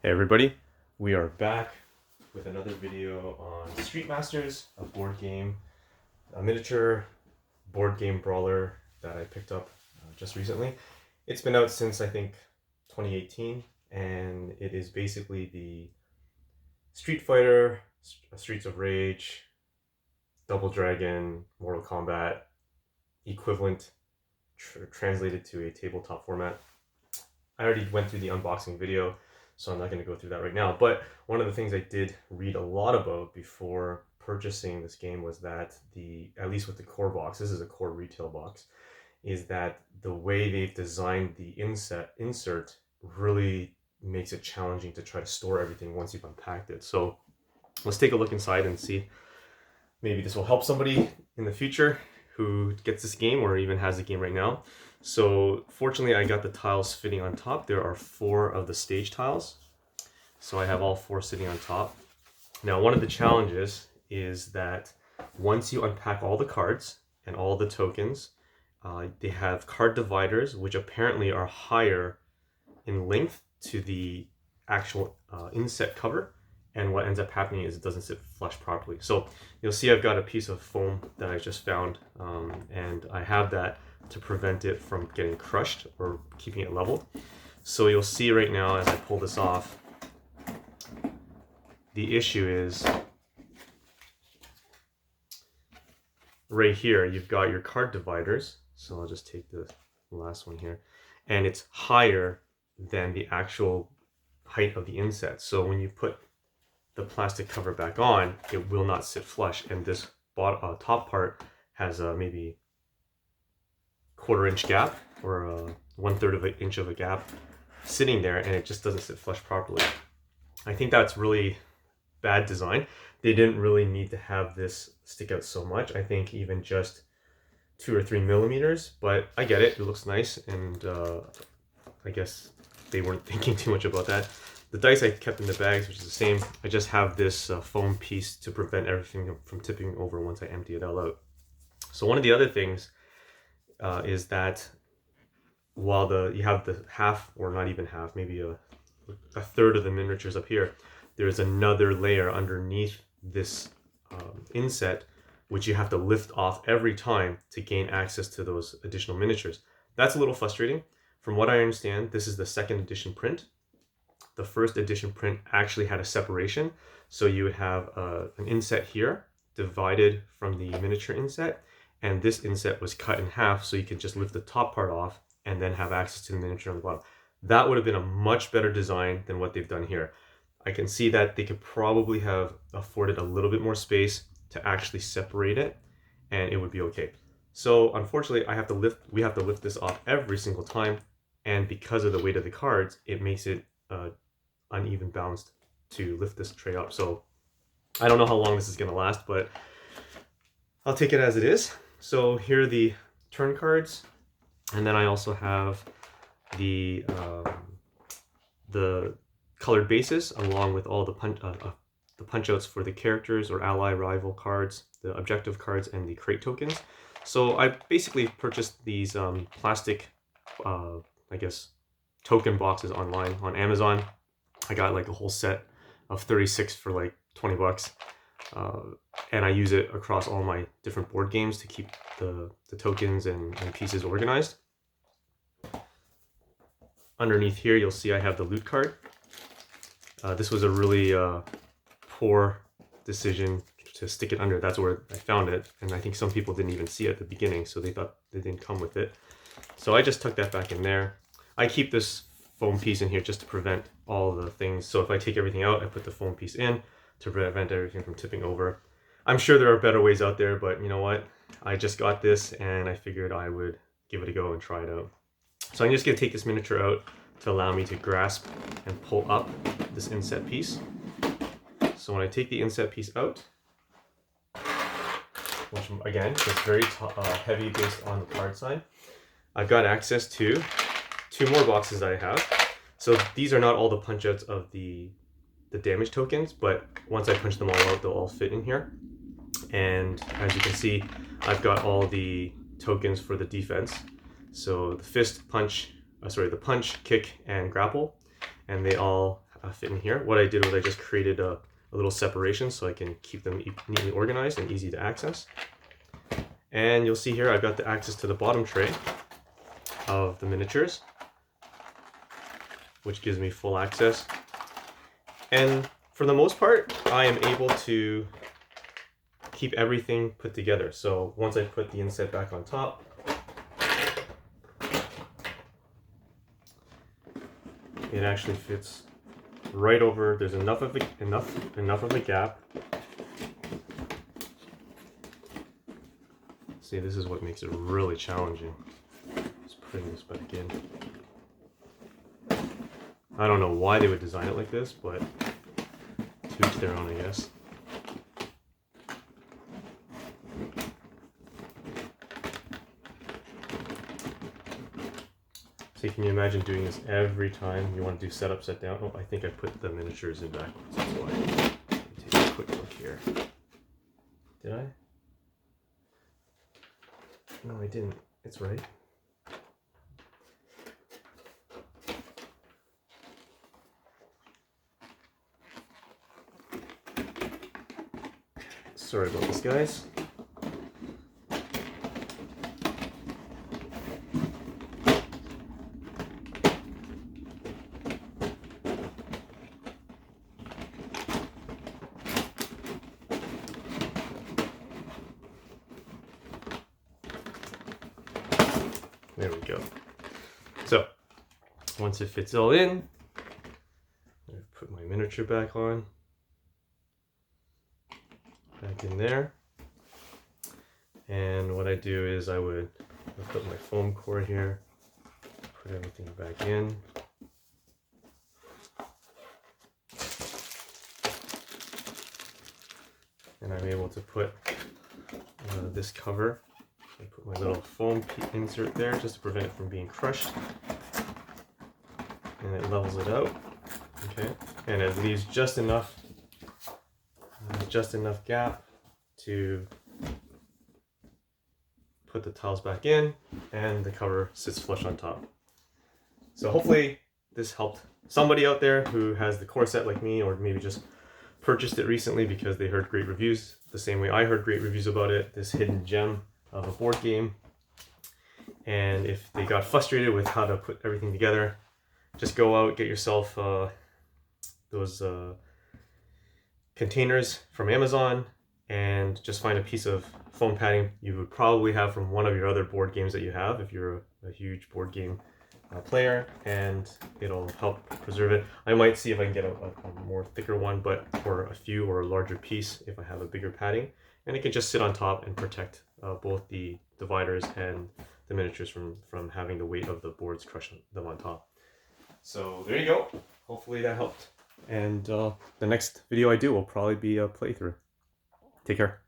Hey everybody, we are back with another video on Street Masters, a board game, a miniature board game brawler that I picked up just recently. It's been out since I think 2018, and it is basically the Street Fighter, Streets of Rage, Double Dragon, Mortal Kombat equivalent translated to a tabletop format. I already went through the unboxing video, so I'm not going to go through that right now. But one of the things I did read a lot about before purchasing this game was that at least with the core box, this is a core retail box, is that the way they've designed the insert really makes it challenging to try to store everything once you've unpacked it. So let's take a look inside and see. Maybe this will help somebody in the future who gets this game or even has the game right now. So fortunately, I got the tiles fitting on top. There are 4 of the stage tiles. So I have all 4 sitting on top. Now, one of the challenges is that once you unpack all the cards and all the tokens, they have card dividers, which apparently are higher in length to the actual inset cover. And what ends up happening is it doesn't sit flush properly. So you'll see I've got a piece of foam that I just found, and I have that to prevent it from getting crushed or keeping it level. So you'll see right now as I pull this off, the issue is right here, you've got your card dividers. So I'll just take the last one here, and it's higher than the actual height of the inset. So when you put the plastic cover back on, it will not sit flush, and this top part has a maybe 1/4 inch gap or 1/3 of an inch of a gap sitting there, and it just doesn't sit flush properly. I think that's really bad design. They didn't really need to have this stick out so much. I think even just 2 or 3 millimeters, but I get it. It looks nice, and I guess they weren't thinking too much about that. The dice I kept in the bags, which is the same. I just have this foam piece to prevent everything from tipping over once I empty it all out. So one of the other things is that while you have the half, or not even half, maybe a 1/3 of the miniatures up here, there's another layer underneath this inset, which you have to lift off every time to gain access to those additional miniatures. That's a little frustrating. From what I understand, this is the 2nd edition print. The 1st edition print actually had a separation. So you would have an inset here divided from the miniature inset, and this inset was cut in half so you could just lift the top part off and then have access to the miniature on the bottom. That would have been a much better design than what they've done here. I can see that they could probably have afforded a little bit more space to actually separate it, and it would be okay. So unfortunately, we have to lift this off every single time, and because of the weight of the cards, it makes it uneven balanced to lift this tray up. So I don't know how long this is going to last, but I'll take it as it is. So here are the turn cards, and then I also have the colored bases along with all the punch outs for the characters or ally rival cards, the objective cards, and the crate tokens. So I basically purchased these plastic I guess token boxes online on Amazon. I got like a whole set of 36 for like 20 bucks. And I use it across all my different board games to keep the tokens and pieces organized. Underneath here, you'll see I have the loot card. This was a really poor decision to stick it under. That's where I found it. And I think some people didn't even see it at the beginning, so they thought they didn't come with it. So I just tucked that back in there. I keep this foam piece in here just to prevent all the things. So if I take everything out, I put the foam piece in to prevent everything from tipping over. I'm sure there are better ways out there, but you know what? I just got this and I figured I would give it a go and try it out. So I'm just gonna take this miniature out to allow me to grasp and pull up this inset piece. So when I take the inset piece out, which again is very heavy based on the card side, I've got access to 2 more boxes that I have. So these are not all the punch outs of the damage tokens, but once I punch them all out, they'll all fit in here. And as you can see, I've got all the tokens for the defense. So the fist, punch, the punch, kick, and grapple, and they all fit in here. What I did was I just created a little separation so I can keep them neatly organized and easy to access. And you'll see here I've got the access to the bottom tray of the miniatures, which gives me full access. And for the most part, I am able to keep everything put together. So once I put the inset back on top, it actually fits right over. There's enough of a gap. See, this is what makes it really challenging. Just putting this back in. I don't know why they would design it like this, but to each their own, I guess. So can you imagine doing this every time you want to do setup, set down? Oh, I think I put the miniatures in backwards. That's why. Let me take a quick look here. Did I? No, I didn't. It's right. Sorry about this, guys. There we go. So, once it fits all in, I put my miniature back on. Back in there. And what I do is I put my foam core here, put everything back in. And I'm able to put this cover. I put my little foam insert there just to prevent it from being crushed. And it levels it out. Okay. And it leaves just enough gap to put the tiles back in, and the cover sits flush on top. So hopefully this helped somebody out there who has the core set like me, or maybe just purchased it recently because they heard great reviews, the same way I heard great reviews about it, this hidden gem of a board game. And if they got frustrated with how to put everything together, just go out, get yourself those containers from Amazon, and just find a piece of foam padding you would probably have from one of your other board games that you have if you're a huge board game player, and it'll help preserve it. I might see if I can get a more thicker one, but for a few, or a larger piece if I have a bigger padding, and it can just sit on top and protect both the dividers and the miniatures from having the weight of the boards crush them on top. So there you go. Hopefully that helped. And the next video I do will probably be a playthrough. Take care.